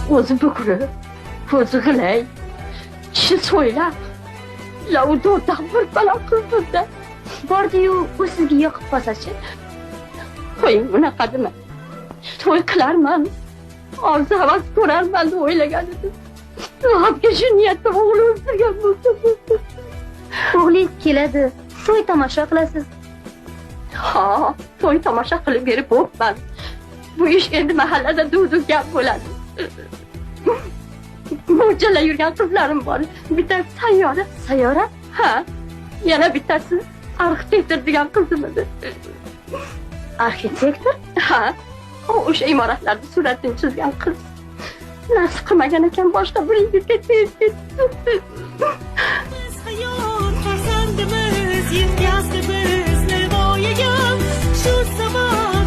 O'zi bukri, ko'zi g'ilay, tishi so'ylab, lavdordan bir balo qildi-da. Bordi-yu, u sizga yoqib qolsa-chi? Qo'ying, unaqa dema. To'y qilarman, orzu havas ko'rarman deb o'ylagan edim. Rohatga shu niyatda o'g'il o'stirgan bo'lsa. O'g'lingiz keladi, to'y tomosha qilasiz. Ha, to'y tomosha qilib berib bo'pman. Bu ish endi mahallada duv-duv gap bo'ladi. Mo'ljallab yurgan qizlarim bor. Bittasi Sayyora. Sayyora? Ha, yana bittasi arxitektor degan qizim edi. Arxitektor? Ha, o'sha imoratlarni suratini chizgan qiz. Nasib qilmagan ekan boshqa bir yigitga tegib ketdi. Hayot farzandimiz yetkazdi bizni voyaga, shu sabab